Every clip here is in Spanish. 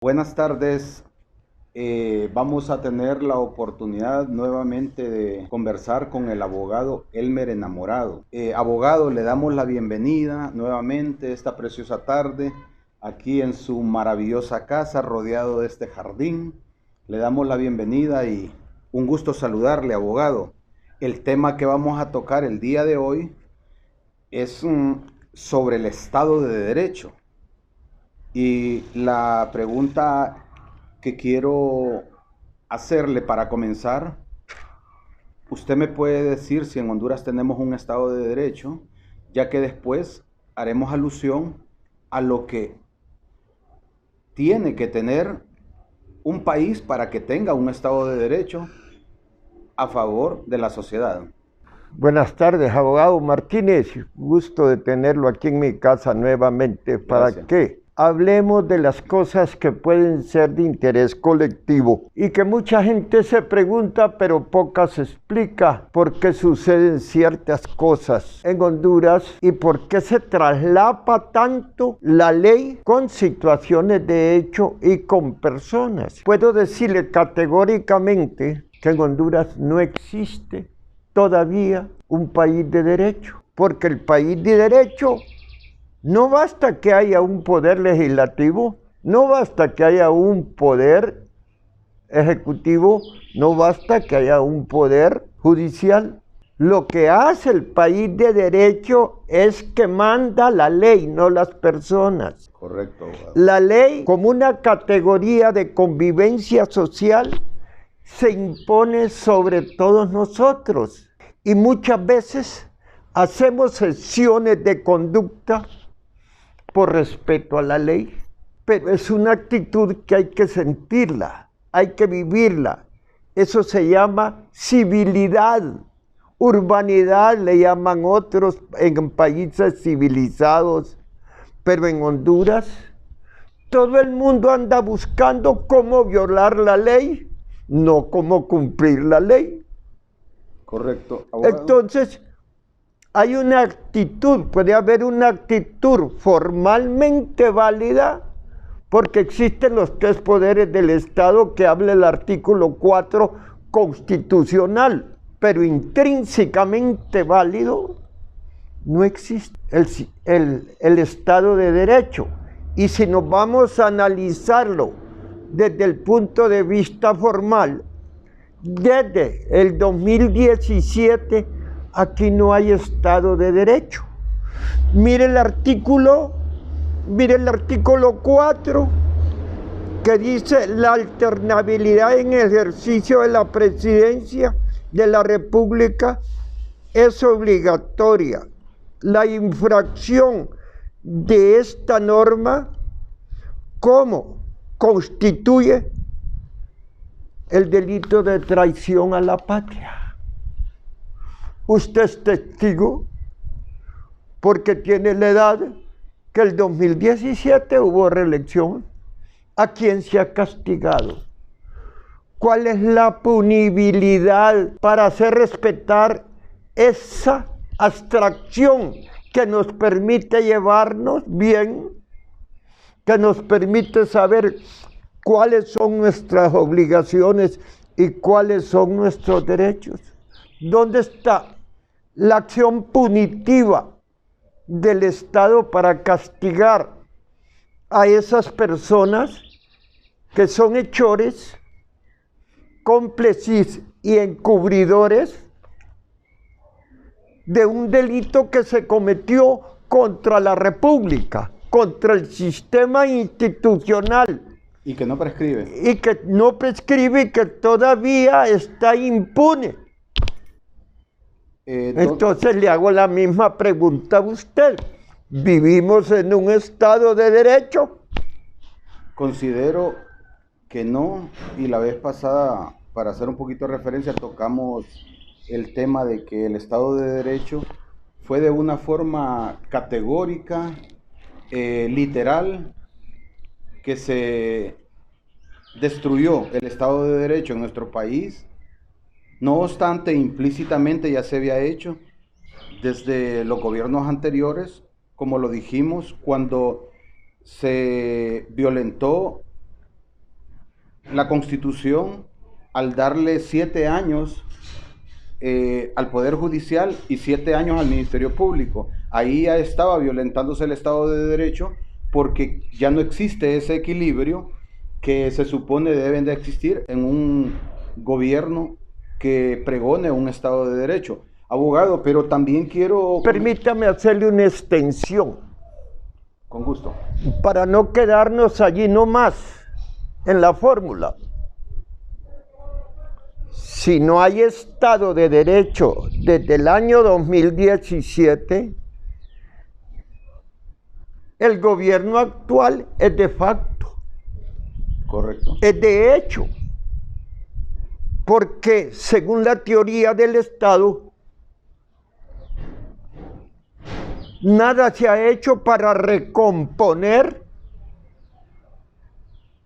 Buenas tardes. Vamos a tener la oportunidad nuevamente de conversar con el abogado Elmer Enamorado. Abogado, le damos la bienvenida nuevamente esta preciosa tarde aquí en su maravillosa casa rodeado de este jardín. Le damos la bienvenida y un gusto saludarle, abogado. El tema que vamos a tocar el día de hoy es sobre el Estado de Derecho. Y la pregunta que quiero hacerle para comenzar, usted me puede decir si en Honduras tenemos un Estado de Derecho, ya que después haremos alusión a lo que tiene que tener un país para que tenga un Estado de Derecho a favor de la sociedad. Buenas tardes, abogado Martínez. Gusto de tenerlo aquí en mi casa nuevamente. ¿Para qué? Hablemos de las cosas que pueden ser de interés colectivo y que mucha gente se pregunta, pero pocas explica por qué suceden ciertas cosas en Honduras y por qué se traslapa tanto la ley con situaciones de hecho y con personas. Puedo decirle categóricamente que en Honduras no existe todavía un país de derecho, porque el país de derecho no basta que haya un poder legislativo, no basta que haya un poder ejecutivo, no basta que haya un poder judicial. Lo que hace el país de derecho es que manda la ley, no las personas. Correcto, abogado. La ley, como una categoría de convivencia social, se impone sobre todos nosotros y muchas veces hacemos excepciones de conducta por respeto a la ley, pero es una actitud que hay que sentirla, hay que vivirla. Eso se llama civilidad, urbanidad le llaman otros en países civilizados, pero en Honduras todo el mundo anda buscando cómo violar la ley, no cómo cumplir la ley. Correcto, abogado. Entonces, hay una actitud, puede haber una actitud formalmente válida, porque existen los tres poderes del Estado que habla el artículo 4 constitucional, pero intrínsecamente válido no existe el Estado de Derecho. Y si nos vamos a analizarlo desde el punto de vista formal, desde el 2017 aquí no hay Estado de Derecho. Mire el artículo 4 que dice la alternabilidad en ejercicio de la presidencia de la República es obligatoria. La infracción de esta norma, ¿cómo? Constituye el delito de traición a la patria. Usted es testigo porque tiene la edad que el 2017 hubo reelección. ¿A quién se ha castigado? ¿Cuál es la punibilidad para hacer respetar esa abstracción que nos permite llevarnos bien, que nos permite saber cuáles son nuestras obligaciones y cuáles son nuestros derechos? ¿Dónde está la acción punitiva del Estado para castigar a esas personas que son hechores, cómplices y encubridores de un delito que se cometió contra la República, contra el sistema institucional? Y que no prescribe. Y que no prescribe y que todavía está impune. Entonces le hago la misma pregunta a usted. ¿Vivimos en un Estado de Derecho? Considero que no, y la vez pasada, para hacer un poquito de referencia, tocamos el tema de que el Estado de Derecho fue de una forma categórica, literal, que se destruyó el Estado de Derecho en nuestro país. No obstante, implícitamente ya se había hecho desde los gobiernos anteriores, como lo dijimos, cuando se violentó la Constitución, al darle 7 años al Poder Judicial y 7 años al Ministerio Público, ahí ya estaba violentándose el Estado de Derecho, porque ya no existe ese equilibrio que se supone deben de existir en un gobierno que pregone un Estado de Derecho. Abogado, pero también quiero... Permítame hacerle una extensión. Con gusto. Para no quedarnos allí nomás, en la fórmula. Si no hay Estado de Derecho desde el año 2017, el gobierno actual es de facto. Correcto. Es de hecho. Porque según la teoría del Estado, nada se ha hecho para recomponer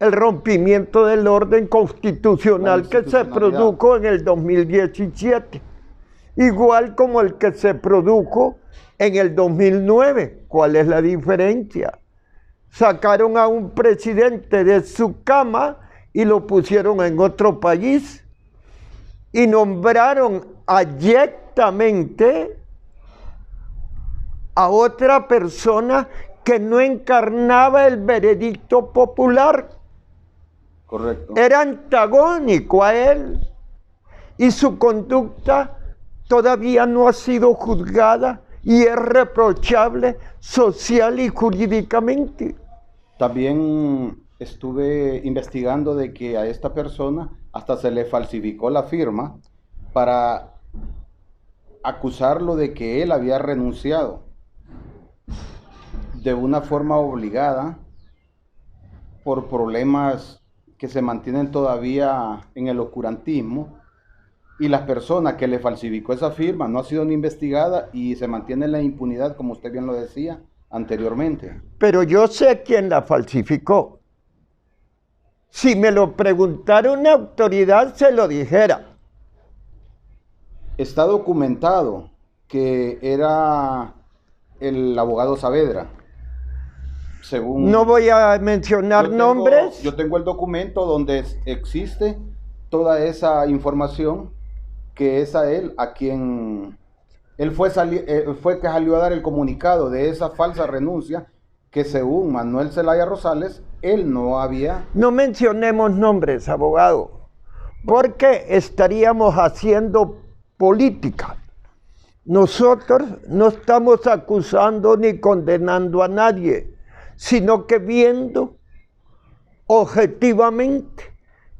el rompimiento del orden constitucional que se produjo en el 2017, igual como el que se produjo en el 2009. ¿Cuál es la diferencia? Sacaron a un presidente de su cama y lo pusieron en otro país y nombraron abyectamente a otra persona que no encarnaba el veredicto popular. Correcto. Era antagónico a él y su conducta todavía no ha sido juzgada y es reprochable social y jurídicamente. También estuve investigando de que a esta persona hasta se le falsificó la firma para acusarlo de que él había renunciado de una forma obligada por problemas que se mantienen todavía en el oscurantismo, y las personas que le falsificó esa firma no ha sido ni investigada y se mantiene en la impunidad, como usted bien lo decía anteriormente. Pero yo sé quién la falsificó. Si me lo preguntara una autoridad, se lo dijera. Está documentado que era el abogado Saavedra. Según no voy a mencionar nombres. Yo tengo el documento donde existe toda esa información, que es a él a quien él fue que salió a dar el comunicado de esa falsa renuncia, que según Manuel Zelaya Rosales, él no había... No mencionemos nombres, abogado, porque estaríamos haciendo política. Nosotros no estamos acusando ni condenando a nadie, sino que viendo objetivamente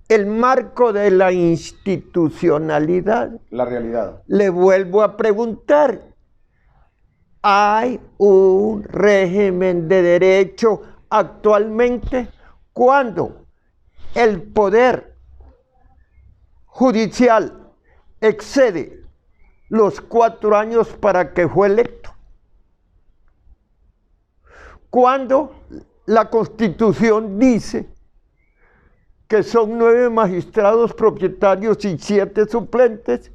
el marco de la institucionalidad. La realidad. Le vuelvo a preguntar, ¿hay un régimen de derecho actualmente cuando el poder judicial excede los 4 años para que fue electo? Cuando la Constitución dice que son 9 magistrados propietarios y 7 suplentes,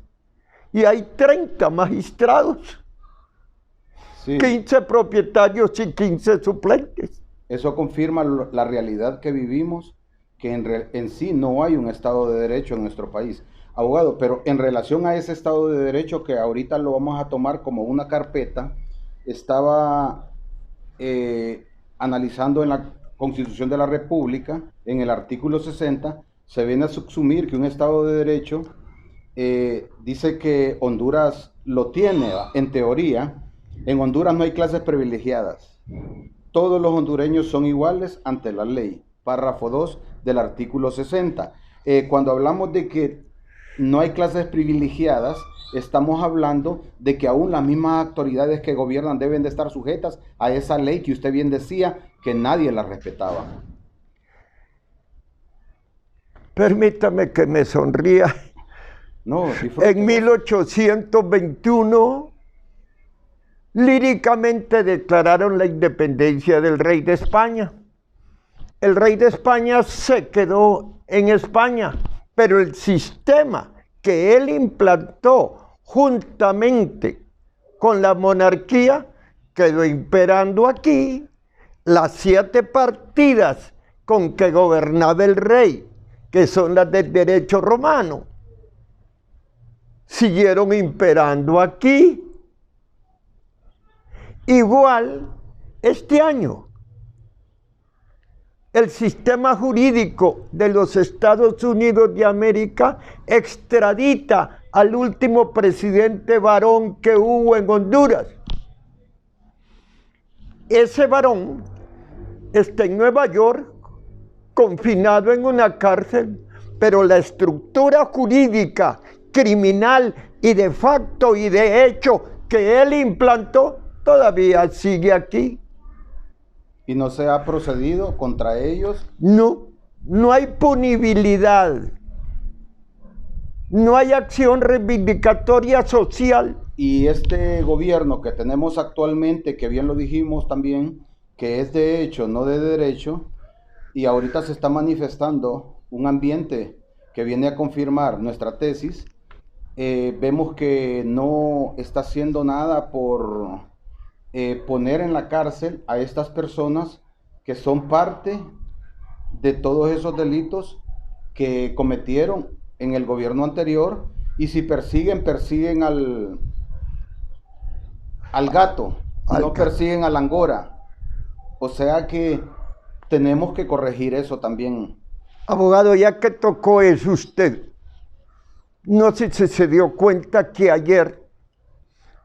y hay 30 magistrados, sí. 15 propietarios y 15 suplentes. Eso confirma la realidad que vivimos, que en sí no hay un Estado de Derecho en nuestro país. Abogado, pero en relación a ese Estado de Derecho, que ahorita lo vamos a tomar como una carpeta, estaba analizando en la Constitución de la República, en el artículo 60, se viene a subsumir que un Estado de Derecho dice que Honduras lo tiene, en teoría. En Honduras no hay clases privilegiadas. Todos los hondureños son iguales ante la ley. Párrafo 2 del artículo 60. Cuando hablamos de que no hay clases privilegiadas, estamos hablando de que aún las mismas autoridades que gobiernan deben de estar sujetas a esa ley que usted bien decía que nadie la respetaba. Permítame que me sonría. No, en 1821, líricamente declararon la independencia del rey de España. El rey de España se quedó en España, pero el sistema que él implantó juntamente con la monarquía quedó imperando aquí. Las 7 partidas con que gobernaba el rey que son las del derecho romano, siguieron imperando aquí. Igual este año, el sistema jurídico de los Estados Unidos de América extradita al último presidente varón que hubo en Honduras. Ese varón está en Nueva York, confinado en una cárcel, pero la estructura jurídica, criminal y de facto y de hecho que él implantó todavía sigue aquí. ¿Y no se ha procedido contra ellos? No, no hay punibilidad, no hay acción reivindicatoria social. Y este gobierno que tenemos actualmente, que bien lo dijimos también, que es de hecho, no de derecho, y ahorita se está manifestando un ambiente que viene a confirmar nuestra tesis, vemos que no está haciendo nada por poner en la cárcel a estas personas que son parte de todos esos delitos que cometieron en el gobierno anterior, y si persiguen al gato, no persiguen al angora. O sea que tenemos que corregir eso también. Abogado, ya que tocó eso usted, no sé si se dio cuenta que ayer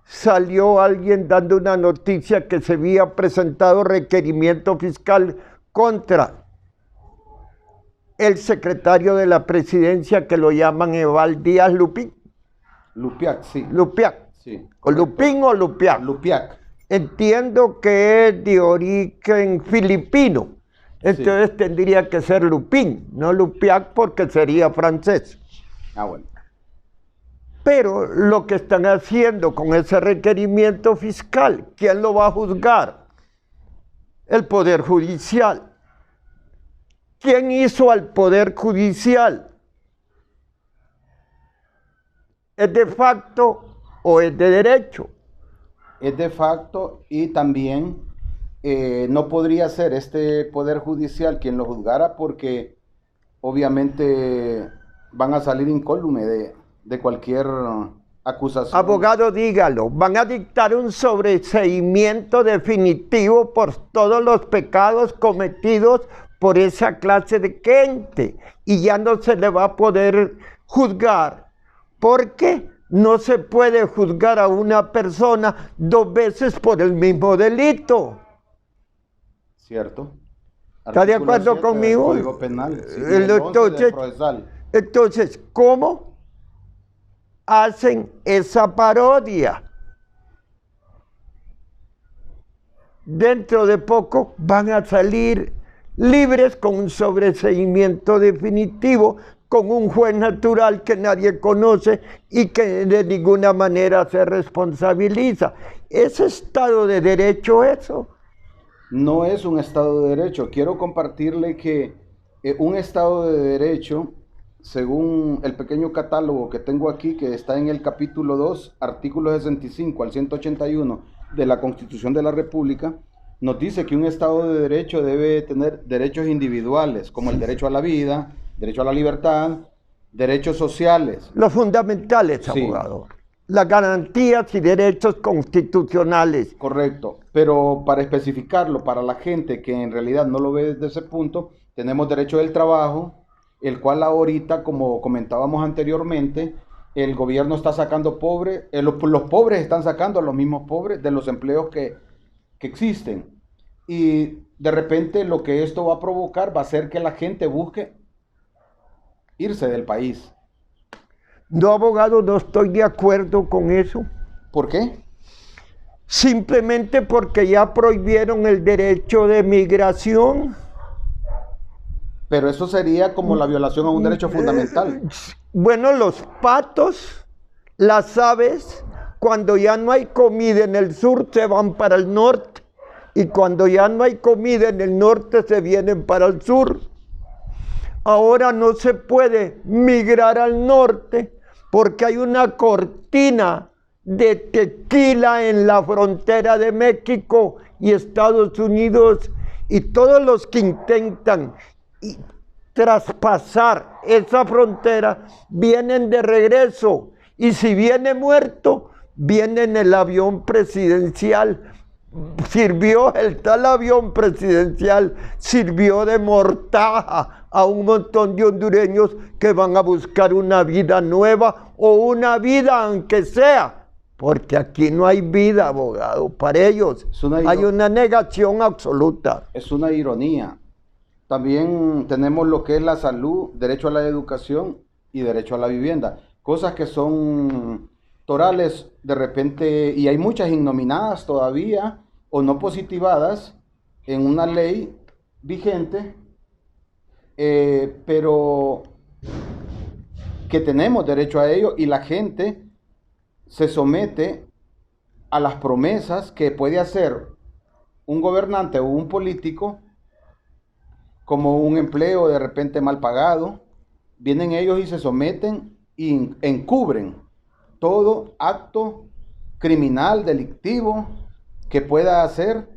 salió alguien dando una noticia que se había presentado requerimiento fiscal contra el secretario de la presidencia, que lo llaman Eval Díaz Lupín. Lupiac, sí. Lupiac. Sí. ¿O Lupín o Lupiac? Lupiac. Entiendo que es de origen filipino. Entonces sí, tendría que ser Lupín, no Lupiac, porque sería francés. Ah, bueno. Pero lo que están haciendo con ese requerimiento fiscal, ¿quién lo va a juzgar? El Poder Judicial. ¿Quién hizo al Poder Judicial? ¿Es de facto o es de derecho? Es de facto, y también no podría ser este Poder Judicial quien lo juzgara, porque obviamente van a salir incólume de cualquier acusación. Abogado, dígalo, van a dictar un sobreseimiento definitivo por todos los pecados cometidos por esa clase de gente, y ya no se le va a poder juzgar, porque no se puede juzgar a una persona 2 veces por el mismo delito. Cierto. ¿Está de acuerdo conmigo? Código Penal. Sí, entonces, ¿cómo hacen esa parodia? Dentro de poco van a salir libres con un sobreseimiento definitivo, con un juez natural que nadie conoce y que de ninguna manera se responsabiliza. ¿Es Estado de Derecho eso? No es un Estado de Derecho. Quiero compartirle que un Estado de Derecho, según el pequeño catálogo que tengo aquí, que está en el capítulo 2, artículo 65 al 181 de la Constitución de la República, nos dice que un Estado de Derecho debe tener derechos individuales, como el derecho a la vida, derecho a la libertad, derechos sociales. Los fundamentales, sí, abogado. Las garantías y derechos constitucionales. Correcto, pero para especificarlo para la gente que en realidad no lo ve desde ese punto, tenemos derecho del trabajo, el cual ahorita, como comentábamos anteriormente, el gobierno está sacando pobres, los pobres están sacando a los mismos pobres de los empleos que existen. Y de repente lo que esto va a provocar va a ser que la gente busque irse del país. No, abogado, no estoy de acuerdo con eso. ¿Por qué? Simplemente porque ya prohibieron el derecho de migración. Pero eso sería como la violación a un derecho fundamental. Bueno, los patos, las aves, cuando ya no hay comida en el sur, se van para el norte. Y cuando ya no hay comida en el norte, se vienen para el sur. Ahora no se puede migrar al norte porque hay una cortina de tequila en la frontera de México y Estados Unidos, y todos los que intentan traspasar esa frontera, vienen de regreso. Y si viene muerto, viene en el avión presidencial. Sirvió el tal avión presidencial, sirvió de mortaja a un montón de hondureños que van a buscar una vida nueva o una vida aunque sea, porque aquí no hay vida, abogado, para ellos hay una negación absoluta. Es una ironía. También tenemos lo que es la salud, derecho a la educación y derecho a la vivienda, cosas que son torales de repente, y hay muchas innominadas todavía o no positivadas en una ley vigente, pero que tenemos derecho a ello, y la gente se somete a las promesas que puede hacer un gobernante o un político, como un empleo de repente mal pagado. Vienen ellos y se someten y encubren todo acto criminal, delictivo que pueda hacer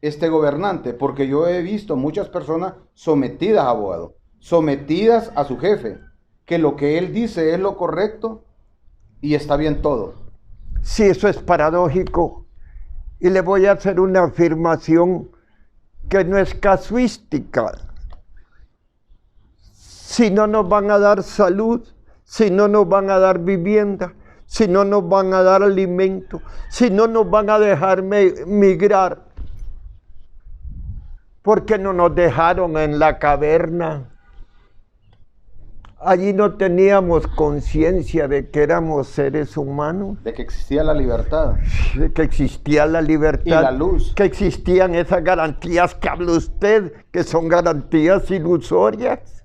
este gobernante, porque yo he visto muchas personas sometidas, abogado, sometidas a su jefe, que lo que él dice es lo correcto y está bien todo. Sí, eso es paradójico. Y le voy a hacer una afirmación que no es casuística. Si no nos van a dar salud, si no nos van a dar vivienda, si no nos van a dar alimento, si no nos van a dejar migrar, ¿por qué no nos dejaron en la caverna? Allí no teníamos conciencia de que éramos seres humanos. De que existía la libertad. De que existía la libertad. Y la luz. Que existían esas garantías que habla usted, que son garantías ilusorias.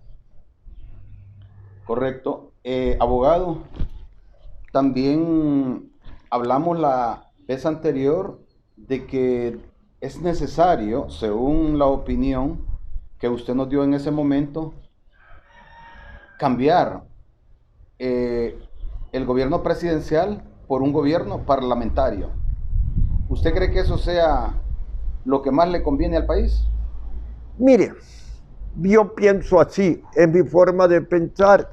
Correcto. Abogado, también hablamos la vez anterior de que es necesario, según la opinión que usted nos dio en ese momento, cambiar el gobierno presidencial por un gobierno parlamentario. ¿Usted cree que eso sea lo que más le conviene al país? Mire, yo pienso así, en mi forma de pensar.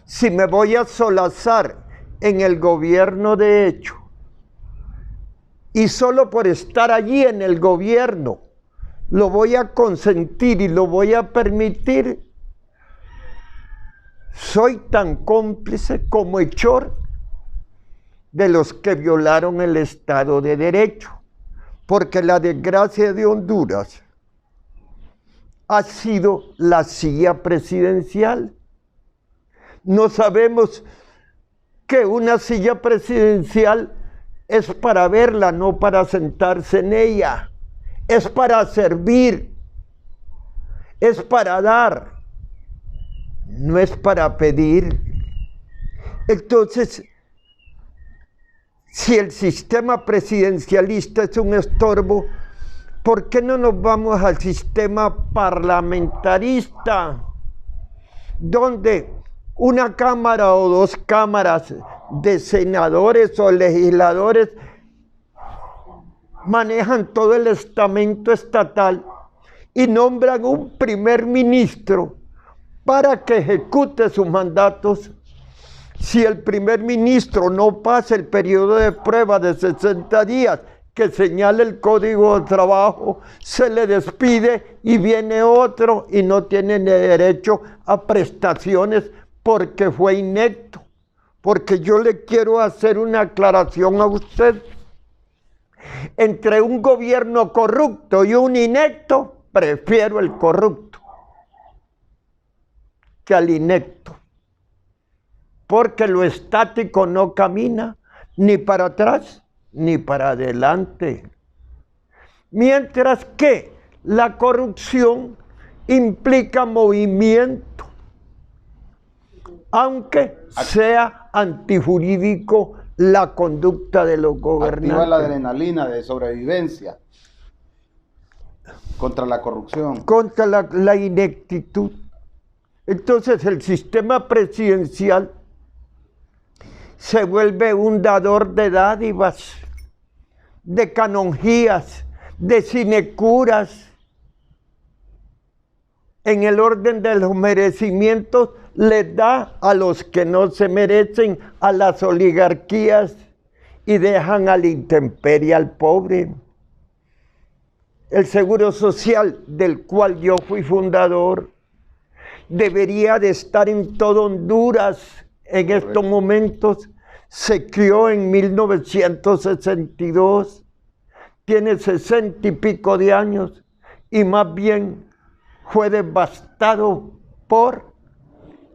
Si me voy a solazar en el gobierno de hecho, y solo por estar allí en el gobierno, lo voy a consentir y lo voy a permitir, soy tan cómplice como hechor de los que violaron el Estado de Derecho, porque la desgracia de Honduras ha sido la silla presidencial. No sabemos que una silla presidencial es para verla, no para sentarse en ella. Es para servir, es para dar, no es para pedir. Entonces, si el sistema presidencialista es un estorbo, ¿por qué no nos vamos al sistema parlamentarista? Donde una cámara o dos cámaras de senadores o legisladores manejan todo el estamento estatal y nombran un primer ministro para que ejecute sus mandatos. Si el primer ministro no pasa el periodo de prueba de 60 días que señala el Código de Trabajo, se le despide y viene otro y no tiene derecho a prestaciones porque fue inepto. Porque yo le quiero hacer una aclaración a usted. Entre un gobierno corrupto y un inepto, prefiero el corrupto que al inepto. Porque lo estático no camina ni para atrás ni para adelante. Mientras que la corrupción implica movimiento, aunque sea antijurídico la conducta de los gobernantes. Activa la adrenalina de sobrevivencia contra la corrupción. Contra la ineptitud. Entonces el sistema presidencial se vuelve un dador de dádivas, de canonjías, de sinecuras. en el orden de los merecimientos, les da a los que no se merecen, a las oligarquías, y dejan a la intemperie al pobre. El Seguro Social, del cual yo fui fundador, debería de estar en todo Honduras en estos momentos. Se crió en 1962, tiene 60 y pico de años, y más bien fue devastado por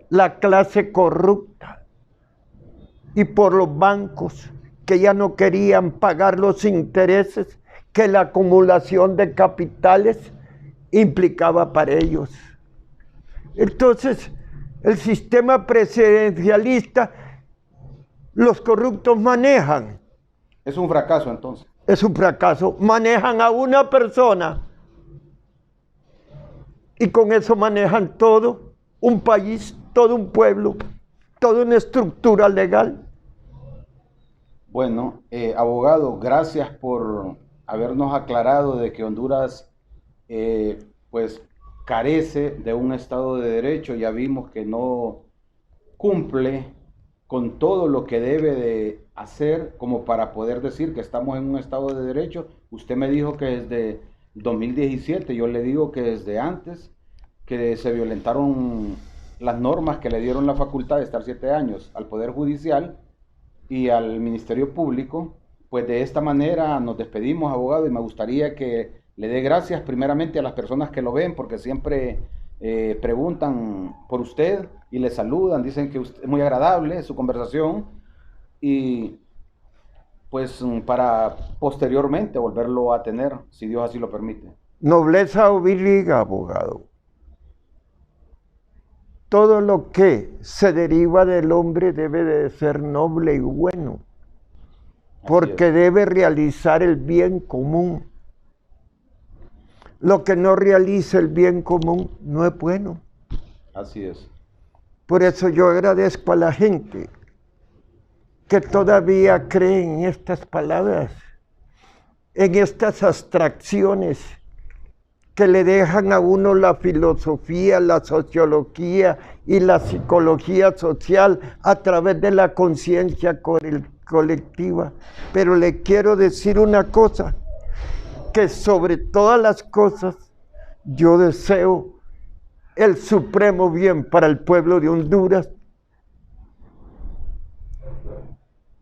la clase corrupta y por los bancos que ya no querían pagar los intereses que la acumulación de capitales implicaba para ellos. Entonces, el sistema presidencialista, los corruptos manejan. Es un fracaso, entonces. Es un fracaso. Manejan a una persona y con eso manejan todo un país, todo un pueblo, toda una estructura legal. Bueno, abogado, gracias por habernos aclarado de que Honduras pues carece de un Estado de Derecho. Ya vimos que no cumple con todo lo que debe de hacer como para poder decir que estamos en un Estado de Derecho. Usted me dijo que desde 2017, yo le digo que desde antes, que se violentaron las normas que le dieron la facultad de estar 7 años al Poder Judicial y al Ministerio Público. Pues de esta manera nos despedimos, abogado, y me gustaría que le dé gracias primeramente a las personas que lo ven, porque siempre preguntan por usted y le saludan, dicen que usted, es muy agradable su conversación, y pues para posteriormente volverlo a tener, si Dios así lo permite. Nobleza obliga, abogado. Todo lo que se deriva del hombre debe de ser noble y bueno, porque debe realizar el bien común. Lo que no realiza el bien común no es bueno. Así es. Por eso yo agradezco a la gente que todavía cree en estas palabras, en estas abstracciones que le dejan a uno la filosofía, la sociología y la psicología social a través de la conciencia colectiva. Pero le quiero decir una cosa, que sobre todas las cosas yo deseo el supremo bien para el pueblo de Honduras.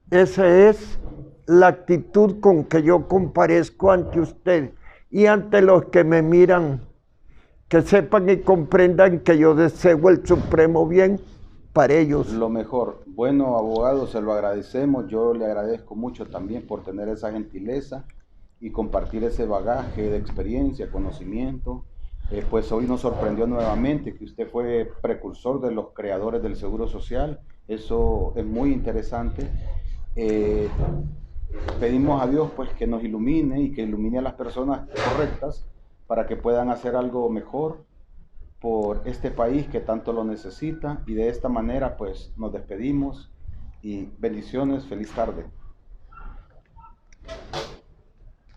Esa es la actitud con que yo comparezco ante usted y ante los que me miran, que sepan y comprendan que yo deseo el supremo bien para ellos. Lo mejor. Bueno, abogado, se lo agradecemos. Yo le agradezco mucho también por tener esa gentileza y compartir ese bagaje de experiencia, conocimiento. Pues hoy nos sorprendió nuevamente que usted fue precursor de los creadores del Seguro Social. Eso es muy interesante. Pedimos a Dios pues que nos ilumine y que ilumine a las personas correctas para que puedan hacer algo mejor por este país que tanto lo necesita, y de esta manera pues nos despedimos y bendiciones, feliz tarde.